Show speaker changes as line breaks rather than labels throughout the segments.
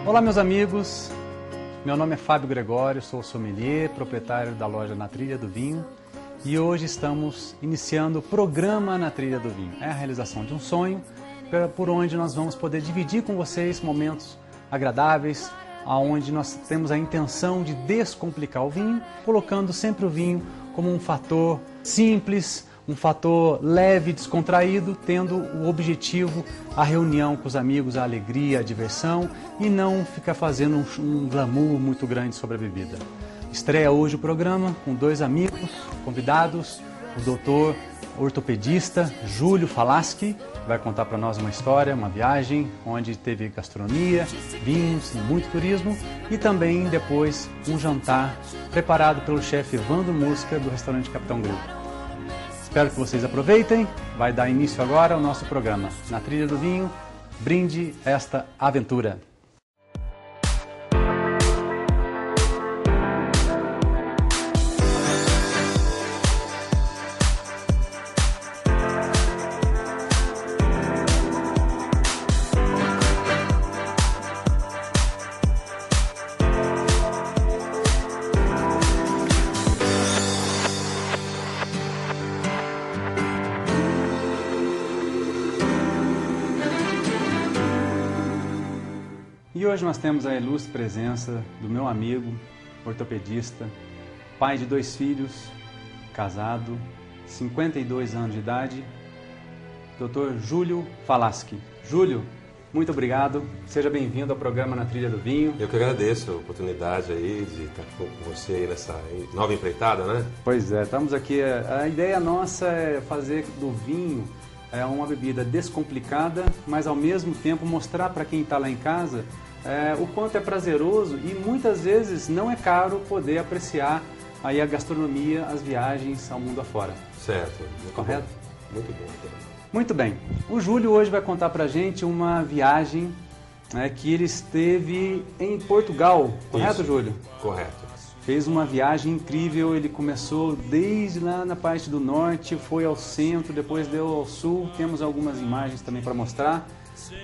Olá, meus amigos. Meu nome é Fábio Gregório, sou sommelier, proprietário da loja Na Trilha do Vinho e hoje estamos iniciando o programa Na Trilha do Vinho. É a realização de um sonho por onde nós vamos poder dividir com vocês momentos agradáveis, onde nós temos a intenção de descomplicar o vinho, colocando sempre o vinho como um fator simples, um fator leve, descontraído, tendo o objetivo a reunião com os amigos, a alegria, a diversão e não ficar fazendo um glamour muito grande sobre a bebida. Estreia hoje o programa com dois amigos convidados, o doutor ortopedista Júlio Falaschi, que vai contar para nós uma história, uma viagem onde teve gastronomia, vinhos e muito turismo e também depois um jantar preparado pelo chefe Evandro Musca do restaurante Capitão Grill. Espero que vocês aproveitem. Vai dar início agora ao nosso programa. Na Trilha do Vinho, brinde esta aventura. E hoje nós temos a ilustre presença do meu amigo, ortopedista, pai de 2 filhos, casado, 52 anos de idade, Dr. Júlio Falaschi. Júlio, muito obrigado, seja bem-vindo ao programa Na Trilha do Vinho.
Eu que agradeço a oportunidade aí de estar com você aí nessa nova empreitada, né?
Pois é, estamos aqui, a ideia nossa é fazer do vinho uma bebida descomplicada, mas ao mesmo tempo mostrar para quem está lá em casa o quanto é prazeroso e muitas vezes não é caro poder apreciar aí a gastronomia, as viagens ao mundo afora.
Certo.
Correto?
Bom. Muito bom.
Muito bem. O Júlio hoje vai contar pra gente uma viagem que ele esteve em Portugal. Correto,
Isso.
Júlio?
Correto.
Fez uma viagem incrível, ele começou desde lá na parte do norte, foi ao centro, depois deu ao sul, temos algumas imagens também para mostrar.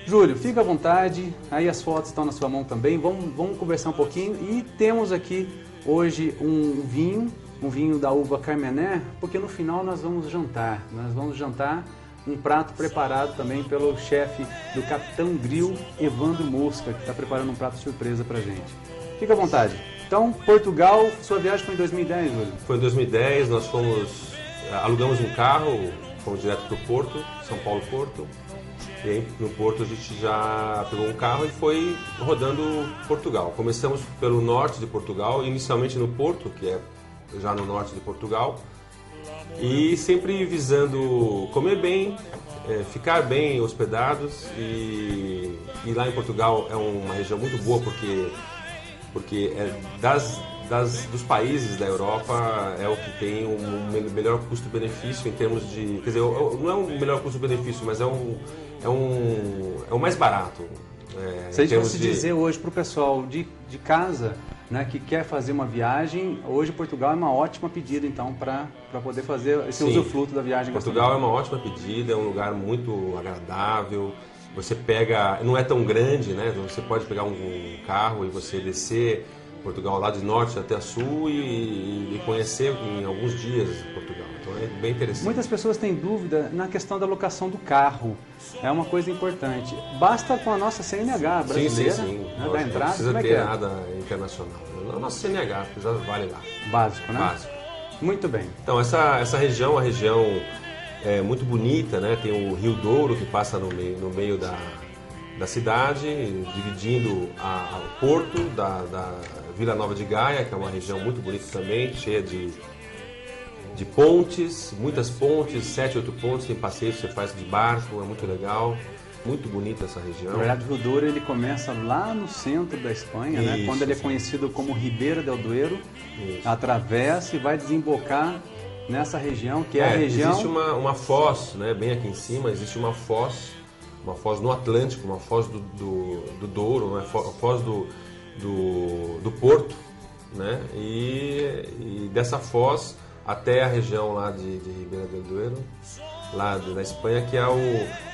Júlio, fica à vontade, aí as fotos estão na sua mão também, vamos conversar um pouquinho e temos aqui hoje um vinho da uva Carmener, porque no final nós vamos jantar um prato preparado também pelo chefe do Capitão Grill, Evandro Musca, que está preparando um prato surpresa para a gente. Fica à vontade. Então, Portugal, sua viagem foi em 2010, Júlio?
Foi em 2010, nós alugamos um carro, fomos direto para o Porto, São Paulo-Porto. E aí no Porto a gente já pegou um carro e foi rodando Portugal. Começamos pelo norte de Portugal, inicialmente no Porto, que é já no norte de Portugal. E sempre visando comer bem, ficar bem hospedados. E lá em Portugal é uma região muito boa porque dos países da Europa é o que tem o melhor custo-benefício em termos de... Quer dizer, não é um melhor custo-benefício, mas é o mais barato.
Se a gente fosse dizer hoje para o pessoal de casa, né, que quer fazer uma viagem, hoje Portugal é uma ótima pedida então para poder fazer esse usufruto da viagem.
Portugal é uma ótima pedida, é um lugar muito agradável. Você pega, não é tão grande, né? Você pode pegar um carro e você descer Portugal lá de norte até sul e conhecer em alguns dias Portugal. Então é bem interessante.
Muitas pessoas têm dúvida na questão da locação do carro. É uma coisa importante. Basta com a nossa CNH brasileira,
sim.
Né, da entrada.
Não precisa ter nada internacional. A nossa CNH vale lá.
Básico, né?
Básico.
Muito bem.
Então essa região é uma região muito bonita, né? Tem o Rio Douro que passa no meio da cidade, dividindo o porto da Vila Nova de Gaia, que é uma região muito bonita também, cheia de pontes, muitas pontes, 7, 8 pontes, tem passeios que você faz de barco, é muito legal, muito bonita essa região.
Na verdade, o Rio Douro ele começa lá no centro da Espanha, né? Quando ele é conhecido como Ribeira del Duero, atravessa e vai desembocar nessa região, que é a região...
Existe uma foz, né, bem aqui em cima, existe uma foz no Atlântico, uma foz do Douro, uma foz do Porto, né, e dessa foz até a região lá de Ribeira del Duero, lá na Espanha, que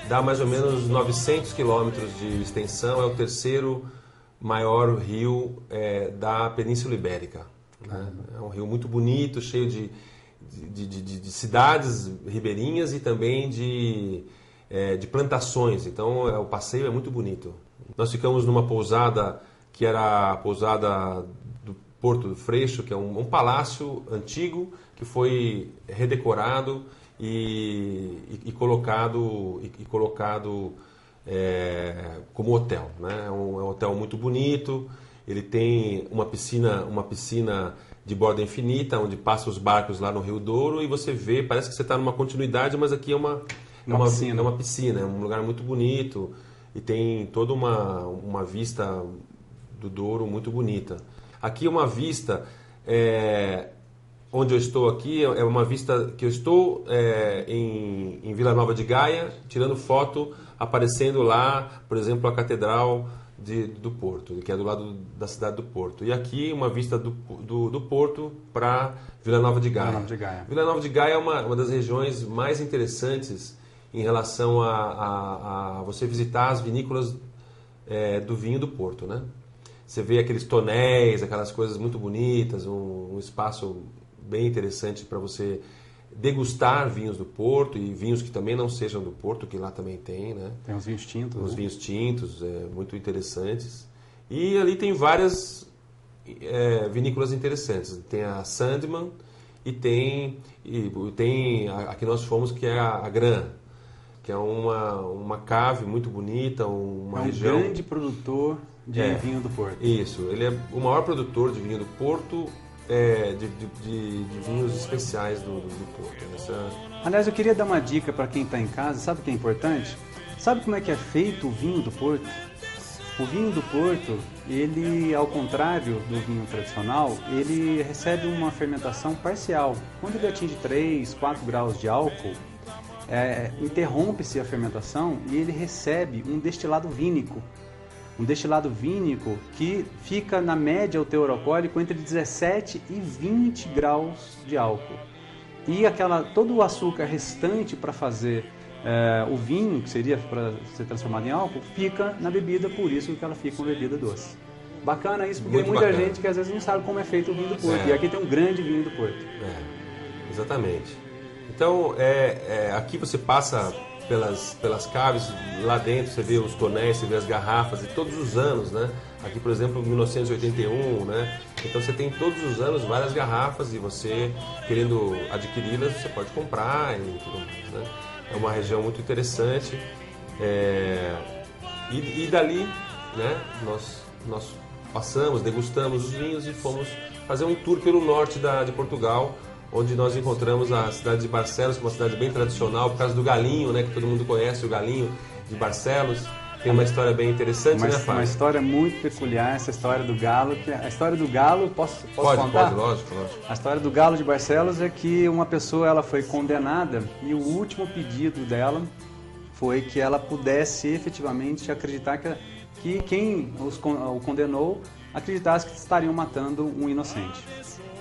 dá mais ou menos 900 quilômetros de extensão, é o terceiro maior rio da Península Ibérica. Né? É um rio muito bonito, cheio de cidades ribeirinhas e também de plantações. Então o passeio é muito bonito. Nós ficamos numa pousada que era a pousada do Porto do Freixo, que é um palácio antigo que foi redecorado e colocado como hotel. Né? É um hotel muito bonito. Ele tem uma piscina de borda infinita, onde passam os barcos lá no Rio Douro e você vê, parece que você está numa continuidade, mas aqui é uma piscina, é um lugar muito bonito e tem toda uma vista do Douro muito bonita. Aqui uma vista, onde eu estou aqui, é uma vista que eu estou em Vila Nova de Gaia, tirando foto, aparecendo lá, por exemplo, a Catedral do Porto, que é do lado da cidade do Porto. E aqui uma vista do Porto para Vila Nova de Gaia. Vila Nova de Gaia é uma das regiões mais interessantes em relação a você visitar as vinícolas do vinho do Porto, né? Você vê aqueles tonéis, aquelas coisas muito bonitas, um espaço bem interessante para você degustar vinhos do Porto e vinhos que também não sejam do Porto, que lá também tem, né?
Tem os vinhos tintos.
Os vinhos tintos, muito interessantes. E ali tem várias vinícolas interessantes. Tem a Sandman e tem a que nós fomos, que é a Gran, que é uma cave muito bonita, uma região...
um grande produtor de vinho do Porto.
Isso, ele é o maior produtor de vinho do Porto, de vinhos especiais do Porto.
Aliás, eu queria dar uma dica para quem está em casa. Sabe o que é importante? Sabe como é que é feito o vinho do Porto? O vinho do Porto, ele, ao contrário do vinho tradicional, ele recebe uma fermentação parcial. Quando ele atinge 3, 4 graus de álcool, interrompe-se a fermentação e ele recebe um destilado vínico. Um destilado vínico que fica na média o teor alcoólico entre 17 e 20 graus de álcool. E todo o açúcar restante para fazer o vinho, que seria para ser transformado em álcool, fica na bebida, por isso que ela fica uma bebida doce. Bacana isso, porque tem muita gente que às vezes não sabe como é feito o vinho do Porto. E aqui tem um grande vinho do Porto.
Exatamente. Então, aqui você passa pelas caves, lá dentro você vê os tonéis, você vê as garrafas, e todos os anos, né? Aqui, por exemplo, 1981, né? Então você tem todos os anos várias garrafas e você, querendo adquiri-las, você pode comprar e tudo mais, né? É uma região muito interessante. E dali, né? Nós passamos, degustamos os vinhos e fomos fazer um tour pelo norte de Portugal, onde nós encontramos a cidade de Barcelos, que é uma cidade bem tradicional, por causa do galinho, né, que todo mundo conhece, o galinho de Barcelos. Tem uma história bem interessante, né, Fábio?
Uma história muito peculiar, essa história do galo. A história do galo, posso contar?
Pode, lógico.
A história do galo de Barcelos é que uma pessoa ela foi condenada e o último pedido dela foi que ela pudesse efetivamente acreditar que quem o condenou acreditasse que estariam matando um inocente.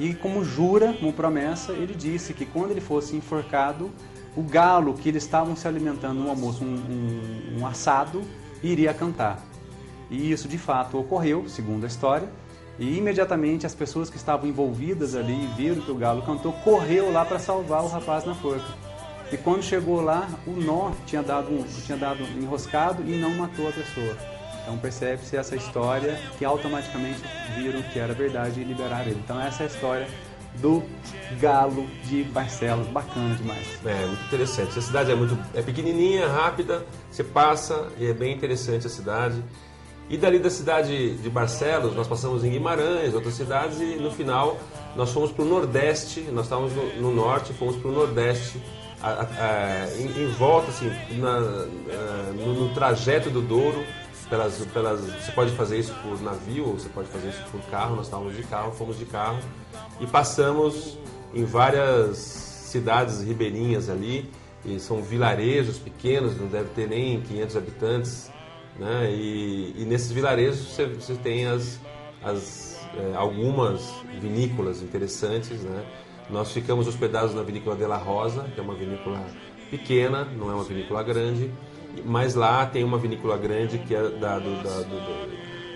E como jura, como promessa, ele disse que quando ele fosse enforcado, o galo que eles estavam se alimentando no almoço, um assado, iria cantar. E isso de fato ocorreu, segundo a história, e imediatamente as pessoas que estavam envolvidas ali e viram que o galo cantou, correu lá para salvar o rapaz na forca. E quando chegou lá, o nó tinha dado enroscado e não matou a pessoa. Então percebe-se essa história que automaticamente viram que era verdade e liberaram ele. Então essa é a história do galo de Barcelos, bacana demais.
Muito interessante. Essa cidade é pequenininha, rápida, você passa e é bem interessante a cidade. E dali da cidade de Barcelos, nós passamos em Guimarães, outras cidades, e no final nós fomos para o Nordeste, nós estávamos no Norte, fomos para o Nordeste, em volta, assim, no trajeto do Douro. Você pode fazer isso por navio ou você pode fazer isso por carro. Nós estávamos de carro, fomos de carro e passamos em várias cidades ribeirinhas ali, e são vilarejos pequenos, não deve ter nem 500 habitantes, né? E nesses vilarejos você tem algumas vinícolas interessantes, né? Nós ficamos hospedados na vinícola de la Rosa, que é uma vinícola pequena, não é uma vinícola grande, mas lá tem uma vinícola grande que é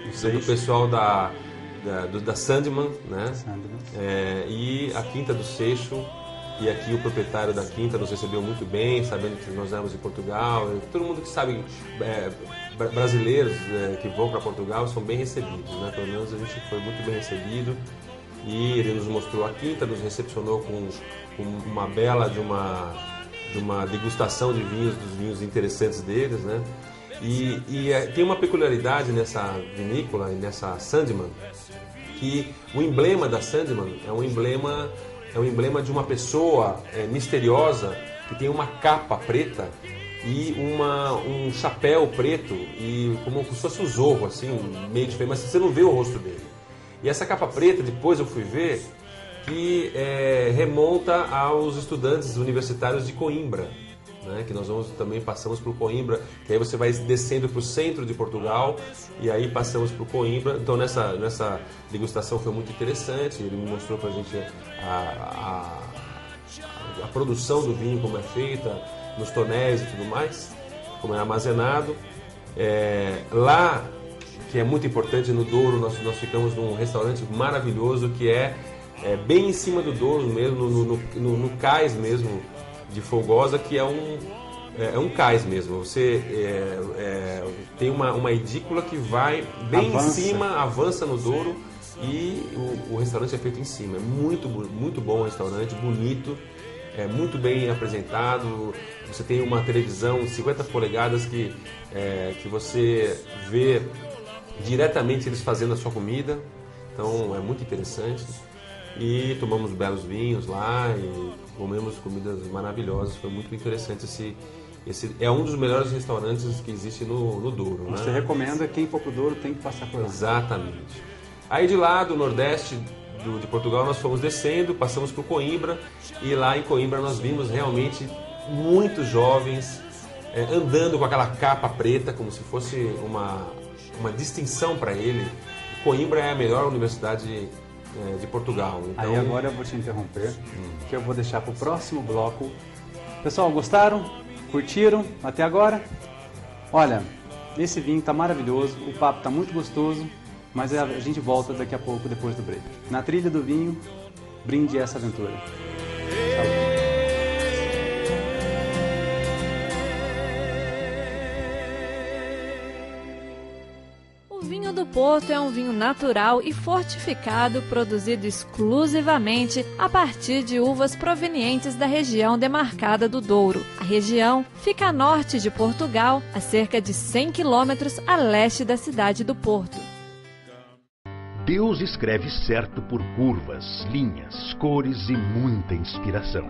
do pessoal da Sandman, né? E a Quinta do Seixo. E aqui o proprietário da Quinta nos recebeu muito bem, sabendo que nós éramos em Portugal. Todo mundo que sabe, brasileiros que vão para Portugal são bem recebidos, né? Pelo menos a gente foi muito bem recebido. E ele nos mostrou a Quinta, nos recepcionou com uma bela de uma degustação de vinhos, dos vinhos interessantes deles, né? E tem uma peculiaridade nessa vinícola e nessa Sandman, que o emblema da Sandman é um emblema de uma pessoa misteriosa que tem uma capa preta e um chapéu preto e como se fosse um zorro, assim, meio diferente, mas você não vê o rosto dele. E essa capa preta, depois eu fui ver, que remonta aos estudantes universitários de Coimbra, né? Que nós passamos por Coimbra, que aí você vai descendo para o centro de Portugal e aí passamos por Coimbra. Então nessa degustação foi muito interessante, ele me mostrou para a gente a produção do vinho, como é feita, nos tonéis e tudo mais, como é armazenado. Lá, que é muito importante, no Douro, nós ficamos num restaurante maravilhoso que é bem em cima do Douro mesmo, no cais mesmo de Folgosa, que é um cais mesmo. Você tem uma edícula que vai bem em cima, avança no Douro e o restaurante é feito em cima. É muito, muito bom o restaurante, bonito, muito bem apresentado. Você tem uma televisão 50 polegadas que você vê diretamente eles fazendo a sua comida, então é muito interessante. E tomamos belos vinhos lá e comemos comidas maravilhosas, foi muito interessante. Esse é um dos melhores restaurantes que existe no Douro.
Você recomenda, quem for pro Douro tem que passar por lá.
Exatamente. Aí de lá do Nordeste de Portugal nós fomos descendo, passamos por Coimbra e lá em Coimbra nós vimos realmente muitos jovens andando com aquela capa preta como se fosse uma distinção para ele. Coimbra é a melhor universidade de Portugal. Então...
Aí agora eu vou te interromper, que eu vou deixar para o próximo bloco. Pessoal, gostaram? Curtiram até agora? Olha, esse vinho está maravilhoso, o papo está muito gostoso, mas a gente volta daqui a pouco, depois do break. Na trilha do vinho, brinde essa aventura. Saúde.
O vinho do Porto é um vinho natural e fortificado, produzido exclusivamente a partir de uvas provenientes da região demarcada do Douro. A região fica a norte de Portugal, a cerca de 100 quilômetros a leste da cidade do Porto.
Deus escreve certo por curvas, linhas, cores e muita inspiração.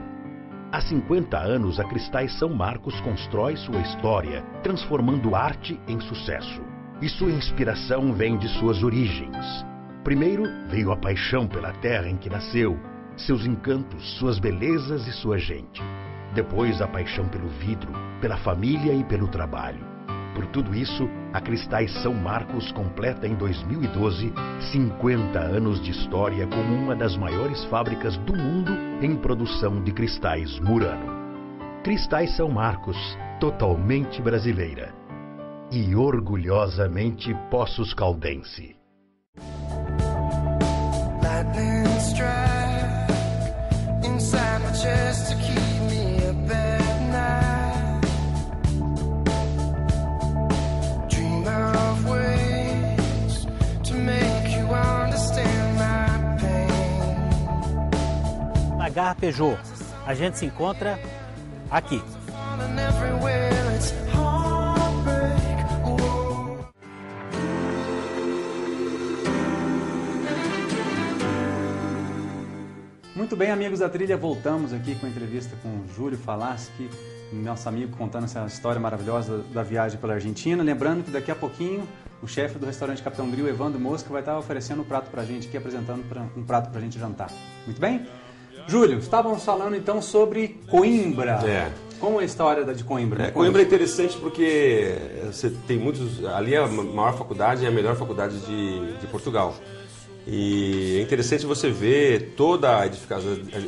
Há 50 anos, a Cristais São Marcos constrói sua história, transformando arte em sucesso. E sua inspiração vem de suas origens. Primeiro veio a paixão pela terra em que nasceu, seus encantos, suas belezas e sua gente. Depois a paixão pelo vidro, pela família e pelo trabalho. Por tudo isso, a Cristais São Marcos completa em 2012 50 anos de história como uma das maiores fábricas do mundo em produção de cristais Murano. Cristais São Marcos, totalmente brasileira. E orgulhosamente Poços Caldense.
Na Garra Peugeot, a gente se encontra aqui.
Muito bem, amigos da trilha, voltamos aqui com a entrevista com o Júlio Falaschi, nosso amigo, contando essa história maravilhosa da viagem pela Argentina. Lembrando que daqui a pouquinho o chefe do restaurante Capitão Gril, Evandro Mosca, vai estar oferecendo um prato pra gente aqui, apresentando um prato pra gente jantar. Muito bem? Júlio, estávamos falando então sobre Coimbra. Como é a história de Coimbra?
Coimbra é interessante porque você tem muitos... Ali é a maior faculdade e a melhor faculdade de Portugal. E é interessante você ver toda as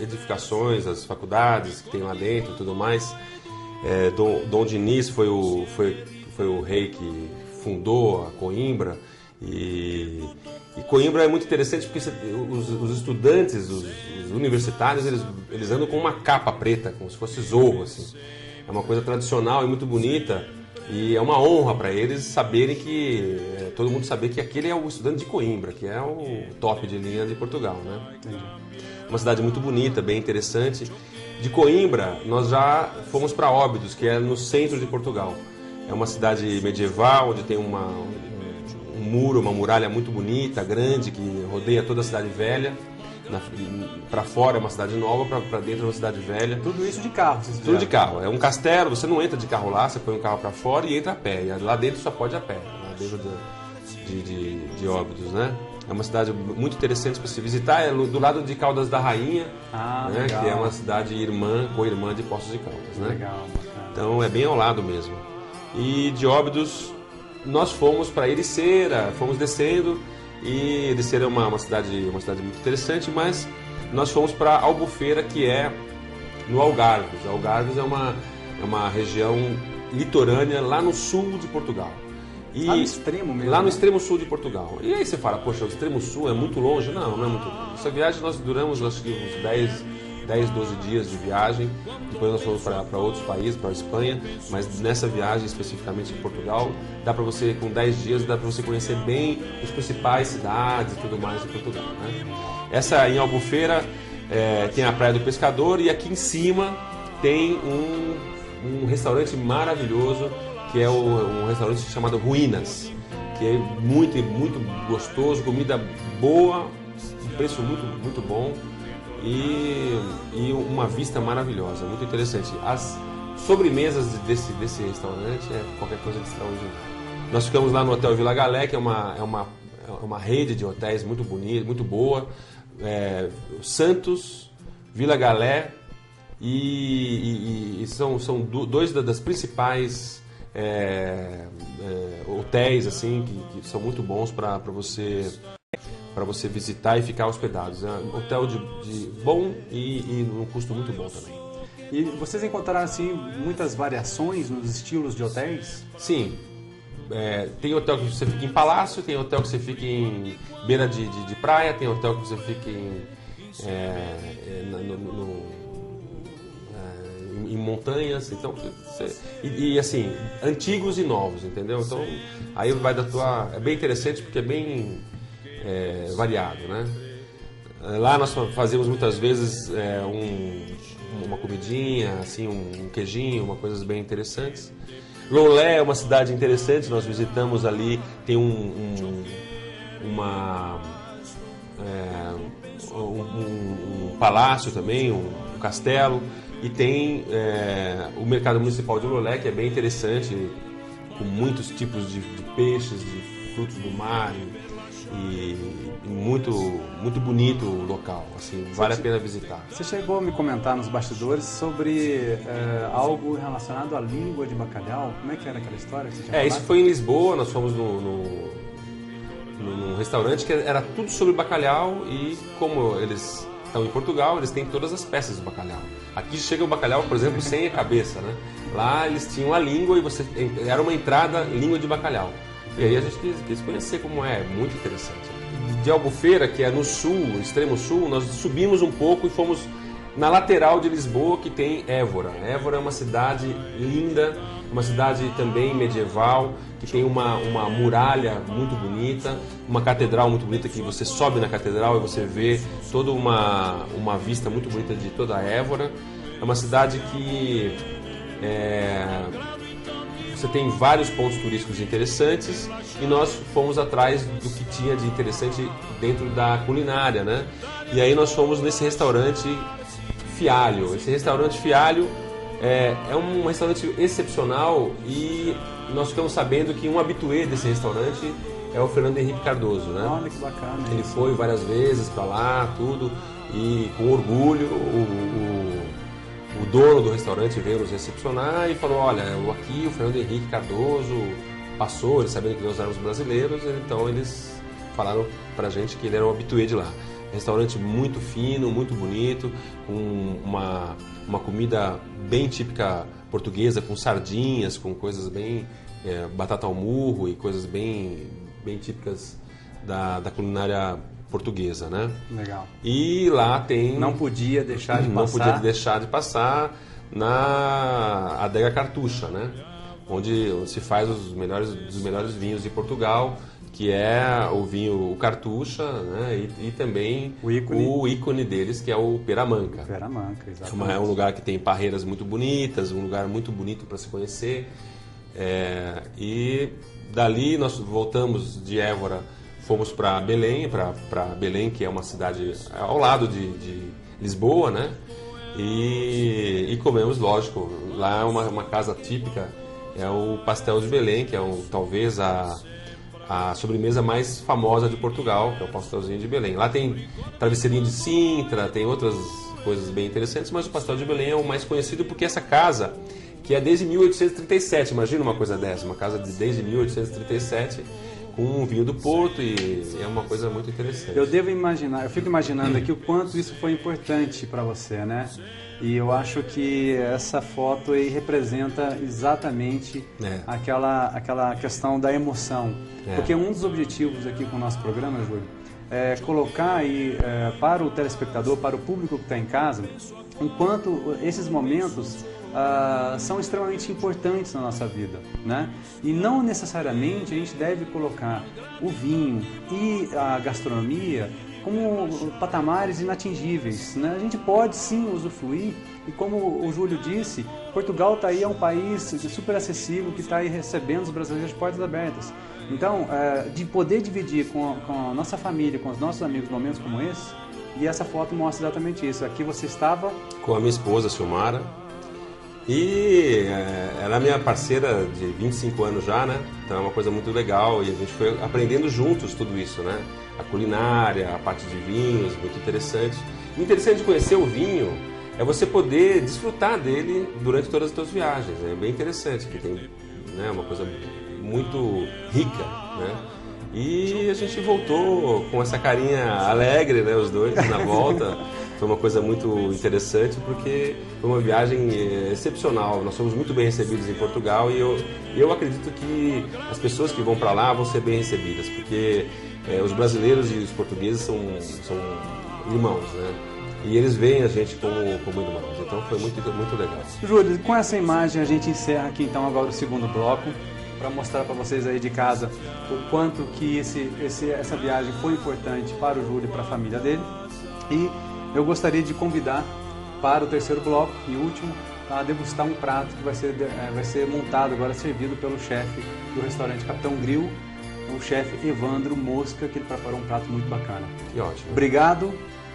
edificações, as faculdades que tem lá dentro e tudo mais. Dom Diniz foi o rei que fundou a Coimbra E Coimbra é muito interessante porque os estudantes, os universitários, eles andam com uma capa preta, como se fosse zorro, assim. É uma coisa tradicional e muito bonita. E é uma honra para eles saberem que, todo mundo saber que aquele é o estudante de Coimbra, que é o top de linha de Portugal, né?
Entendi.
Uma cidade muito bonita, bem interessante. De Coimbra, nós já fomos para Óbidos, que é no centro de Portugal. É uma cidade medieval, onde tem um muro, uma muralha muito bonita, grande, que rodeia toda a cidade velha. Para fora é uma cidade nova, para dentro é uma cidade velha.
Tudo isso de carro?
Tudo de carro. É um castelo, você não entra de carro lá, você põe um carro para fora e entra a pé. E lá dentro só pode a pé, lá dentro de Óbidos, né? É uma cidade muito interessante para se visitar, é do lado de Caldas da Rainha, né? Que é uma cidade co-irmã de Poços de Caldas, né?
Legal, bacana.
Então é bem ao lado mesmo. E de Óbidos nós fomos para Ericeira, fomos descendo, e Ericeira é uma cidade muito interessante, mas nós fomos para Albufeira, que é no Algarves. Algarves é uma região litorânea lá no sul de Portugal.
E lá no extremo mesmo?
Lá no extremo sul de Portugal. E aí você fala, poxa, o extremo sul é muito longe? Não, não é muito longe. Essa viagem nós duramos, acho que uns 10, 12 dias de viagem. Depois nós fomos para outros países, para a Espanha. Mas nessa viagem, especificamente em Portugal, dá para você, com 10 dias, dá para você conhecer bem as principais cidades e tudo mais de Portugal, né? Essa, em Albufeira, tem a Praia do Pescador, e aqui em cima tem um restaurante maravilhoso, que é um restaurante chamado Ruínas, que é muito, muito gostoso, comida boa, um preço muito, muito bom e uma vista maravilhosa, muito interessante. As sobremesas desse restaurante é qualquer coisa de extraordinário. Nós ficamos lá no Hotel Vila Galé, que é uma rede de hotéis muito bonita, muito boa. Santos, Vila Galé, e são dois das principais hotéis assim que são muito bons para você visitar e ficar hospedados. É um hotel de bom e num custo muito bom também.
E vocês encontraram assim muitas variações nos estilos de hotéis?
Sim. Tem hotel que você fica em palácio, tem hotel que você fica em beira de praia, tem hotel que você fica em montanhas, então e assim, antigos e novos, entendeu? Então aí vai da tua... É bem interessante porque é bem variado, né? Lá nós fazemos muitas vezes uma comidinha, assim, um queijinho, uma coisas bem interessantes. Loulé é uma cidade interessante, nós visitamos ali, tem um palácio também, um castelo, e tem o mercado municipal de Loulé, que é bem interessante, com muitos tipos de peixes, de frutos do mar, e muito, muito bonito o local, assim, vale a pena visitar.
Você chegou a me comentar nos bastidores sobre algo relacionado à língua de bacalhau. Como é que era aquela história que você tinha falado?
Isso foi em Lisboa, nós fomos num restaurante que era tudo sobre bacalhau, e como eles estão em Portugal, eles têm todas as peças do bacalhau. Aqui chega o bacalhau, por exemplo, sem a cabeça, né? Lá eles tinham a língua e era uma entrada língua de bacalhau. E aí a gente quis conhecer como é, muito interessante. De Albufeira, que é no sul, extremo sul, nós subimos um pouco e fomos na lateral de Lisboa, que tem Évora. Évora é uma cidade linda, uma cidade também medieval, que tem uma muralha muito bonita, uma catedral muito bonita, que você sobe na catedral e você vê toda uma vista muito bonita de toda a Évora. É uma cidade que você tem vários pontos turísticos interessantes, e nós fomos atrás do que tinha de interessante dentro da culinária, né? E aí nós fomos nesse restaurante Fialho. Esse restaurante Fialho é um restaurante excepcional, e nós ficamos sabendo que um habitué desse restaurante é o Fernando Henrique Cardoso, né?
Olha que bacana.
Ele foi várias vezes para lá, tudo, e com orgulho o dono do restaurante veio nos recepcionar e falou: olha, aqui o Fernando Henrique Cardoso passou, eles sabendo que nós éramos brasileiros, então eles falaram pra gente que ele era um habitué de lá. Restaurante muito fino, muito bonito, com uma comida bem típica portuguesa, com sardinhas, com coisas bem... batata ao murro e coisas bem típicas da culinária portuguesa, né?
Legal.
E lá tem...
Não podia deixar de passar na Adega Cartucha, né? Onde se faz dos melhores vinhos de Portugal, que é o vinho Cartucha, né? E também o ícone deles, que é o Peramanca. Peramanca, exatamente.
É um lugar que tem parreiras muito bonitas, um lugar muito bonito para se conhecer. E dali nós voltamos de Évora, fomos para Belém, que é uma cidade ao lado de Lisboa, né? E comemos, lógico, lá é uma casa típica, é o pastel de Belém, que é talvez a sobremesa mais famosa de Portugal, que é o pastelzinho de Belém. Lá tem travesseirinho de Sintra, tem outras coisas bem interessantes, mas o pastel de Belém é o mais conhecido porque essa casa, que é desde 1837, imagina uma coisa dessa, uma casa desde 1837, com um vinho do Porto, e é uma coisa muito interessante.
Eu fico imaginando aqui o quanto isso foi importante para você, né? E eu acho que essa foto aí representa exatamente aquela questão da emoção. Porque um dos objetivos aqui com o nosso programa, Júlio, é colocar aí para o telespectador, para o público que está em casa, o quanto esses momentos são extremamente importantes na nossa vida, né? E não necessariamente a gente deve colocar o vinho e a gastronomia como patamares inatingíveis, né? A gente pode sim usufruir, e como o Júlio disse, Portugal está aí, é um país super acessível, que está aí recebendo os brasileiros de portas abertas. Então, de poder dividir com a nossa família, com os nossos amigos momentos como esse, e essa foto mostra exatamente isso. Aqui você estava...
Com a minha esposa, Silmara, e ela é minha parceira de 25 anos já, né? Então é uma coisa muito legal, e a gente foi aprendendo juntos tudo isso, né? A culinária, a parte de vinhos, muito interessante. O interessante de conhecer o vinho é você poder desfrutar dele durante todas as suas viagens. É bem interessante, que tem, né, uma coisa muito rica, né? E a gente voltou com essa carinha alegre, né, os dois, na volta. Foi uma coisa muito interessante, porque foi uma viagem excepcional. Nós fomos muito bem recebidos em Portugal, e eu acredito que as pessoas que vão para lá vão ser bem recebidas, porque os brasileiros e os portugueses são irmãos, né? E eles veem a gente como irmãos. Então foi muito legal.
Júlio, com essa imagem a gente encerra aqui então agora o segundo bloco, para mostrar para vocês aí de casa o quanto que essa viagem foi importante para o Júlio e para a família dele. E eu gostaria de convidar para o terceiro bloco e último a degustar um prato que vai ser montado agora, servido pelo chefe do restaurante Capitão Grill, o chefe Evandro Mosca, que ele preparou um prato muito bacana.
Que ótimo.
Obrigado.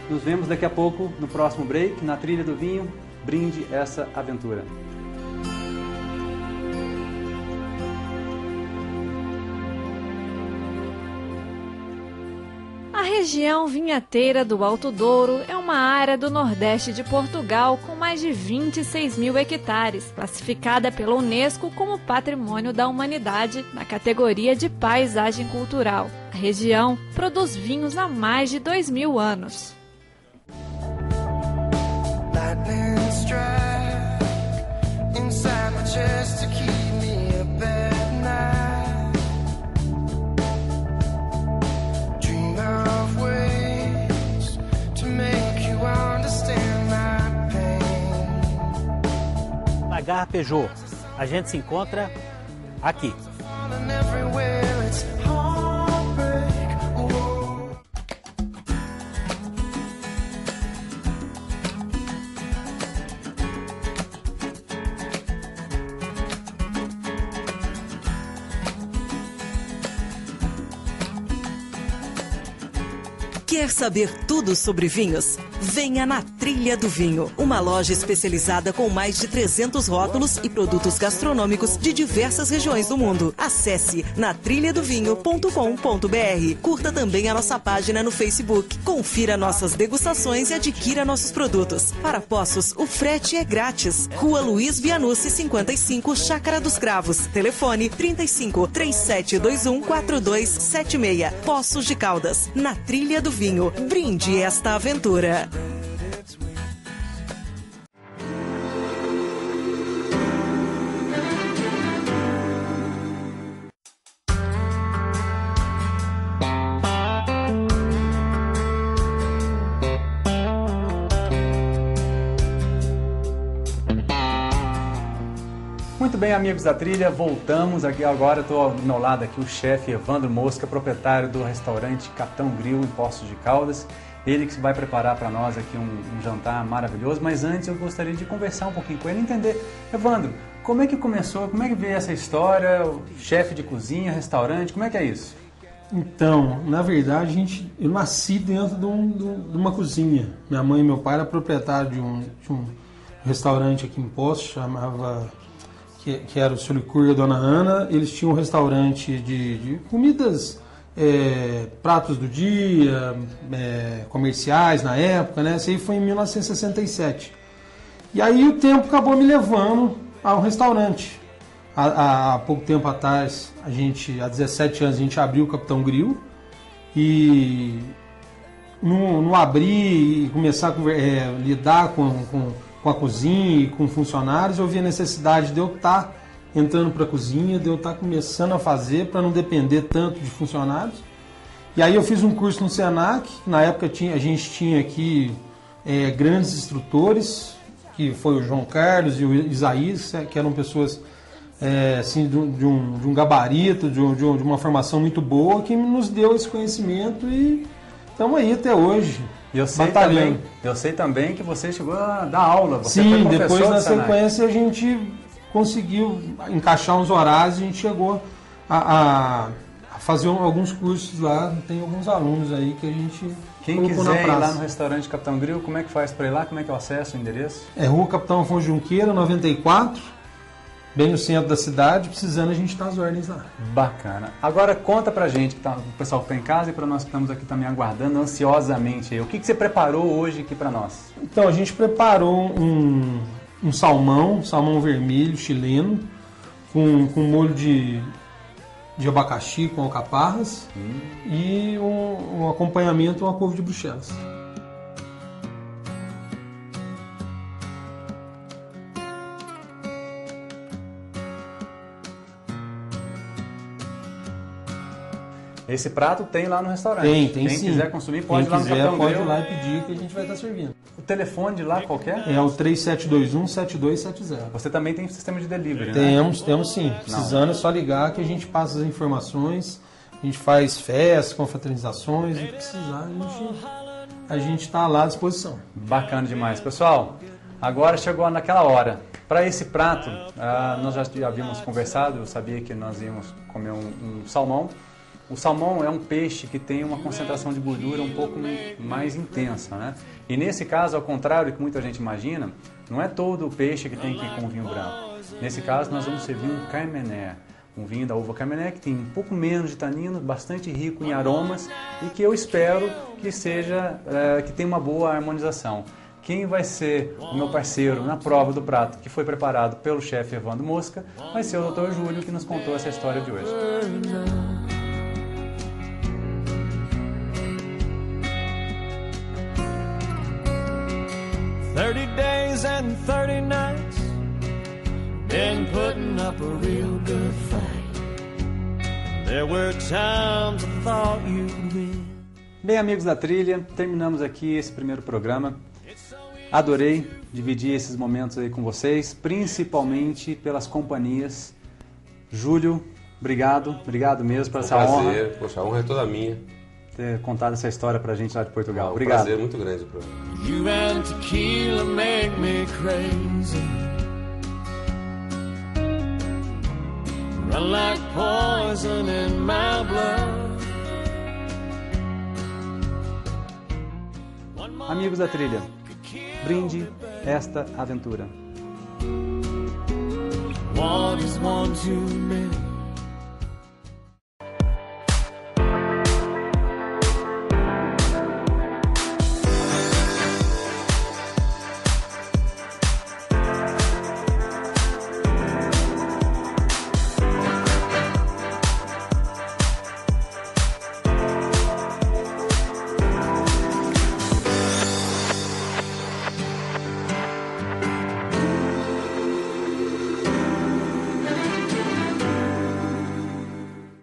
Nos vemos daqui a pouco no próximo break, na Trilha do Vinho. Brinde essa aventura.
A região vinheteira do Alto Douro é uma área do nordeste de Portugal com mais de 26 mil hectares, classificada pela Unesco como Patrimônio da Humanidade na categoria de Paisagem Cultural. A região produz vinhos há mais de 2.000 anos.
Na Garra Peugeot, a gente se encontra aqui.
Quer saber tudo sobre vinhos? Venha na Trilha do Vinho, uma loja especializada com mais de 300 rótulos e produtos gastronômicos de diversas regiões do mundo. Acesse natrilhadovinho.com.br. Curta também a nossa página no Facebook. Confira nossas degustações e adquira nossos produtos. Para Poços, o frete é grátis. Rua Luiz Vianucci, 55, Chácara dos Cravos. Telefone 35 3721 4276. Poços de Caldas. Na Trilha do Vinho. Brinde esta aventura.
Muito bem, amigos da trilha, voltamos aqui agora. Estou ao meu lado aqui o chefe Evandro Mosca, proprietário do restaurante Capitão Grill em Poços de Caldas. Ele que vai preparar para nós aqui um jantar maravilhoso, mas antes eu gostaria de conversar um pouquinho com ele, entender, Evandro, como é que começou, como é que veio essa história, o chefe de cozinha, restaurante, como é que é isso?
Então, na verdade, eu nasci dentro de uma cozinha. Minha mãe e meu pai eram proprietários de um restaurante aqui em Poços, que era o Seu Licurgo e a Dona Ana. Eles tinham um restaurante de comidas, pratos do dia, comerciais na época, né? Isso aí foi em 1967. E aí o tempo acabou me levando ao restaurante. Há pouco tempo atrás, há 17 anos, a gente abriu o Capitão Grill. E no abrir e começar a lidar com a cozinha e com funcionários, eu vi a necessidade de eu estar entrando para a cozinha, de eu estar começando a fazer para não depender tanto de funcionários. E aí eu fiz um curso no Senac. Na época a gente tinha aqui grandes instrutores, que foi o João Carlos e o Isaías, que eram pessoas assim, de um gabarito, de uma formação muito boa, que nos deu esse conhecimento e estamos aí até hoje.
Eu sei também que você chegou a dar aula. Você
Sim,
foi professor
depois na
Senac.
sequência a gente conseguiu encaixar uns horários, a gente chegou a fazer alguns cursos lá. Tem alguns alunos aí que a gente
Quem quiser ir lá no restaurante Capitão Grill, como é que faz para ir lá? Como é que é o acesso, o endereço?
É Rua Capitão Afonso Junqueira, 94, bem no centro da cidade. Precisando, a gente tá às ordens lá.
Bacana. Agora conta pra gente, o pessoal que está em casa e para nós que estamos aqui também aguardando ansiosamente. O que você preparou hoje aqui para nós?
Então, a gente preparou um salmão vermelho chileno, com molho de abacaxi com alcaparras e um acompanhamento, uma couve de Bruxelas.
Esse prato tem lá no restaurante.
Tem
Quem
sim.
quiser consumir, pode ir lá no Capitão
pode
Grill.
ir lá e pedir que a gente vai estar servindo.
O telefone de lá qualquer?
É o 3721-7270.
Você também tem sistema de delivery, né?
Temos sim. Precisando é só ligar que a gente passa as informações, a gente faz festas, confraternizações, o que precisar, a gente está lá à disposição.
Bacana demais. Pessoal, agora chegou naquela hora. Para esse prato, nós já havíamos conversado, eu sabia que nós íamos comer um salmão. O salmão é um peixe que tem uma concentração de gordura um pouco mais intensa, né? E nesse caso, ao contrário do que muita gente imagina, não é todo o peixe que tem que ir com vinho branco. Nesse caso, nós vamos servir um Carmener, um vinho da uva Carmener que tem um pouco menos de tanino, bastante rico em aromas e que eu espero que que tenha uma boa harmonização. Quem vai ser o meu parceiro na prova do prato que foi preparado pelo chefe Evandro Mosca vai ser o Dr. Júlio, que nos contou essa história de hoje.
"30 days and 30 nights, been putting up a real good fight. There were times I thought you'd win."
Bem, amigos da trilha, terminamos aqui esse primeiro programa. Adorei dividir esses momentos aí com vocês, principalmente pelas companhias. Júlio, obrigado mesmo por essa honra.
Prazer, poxa, a honra é toda minha.
Ter contado essa história pra gente lá de Portugal.
Um
Obrigado.
prazer muito grande, pro.
You and tequila make me crazy. Run like poison in my blood.
Amigos da trilha, brinde esta aventura.
One is one too many.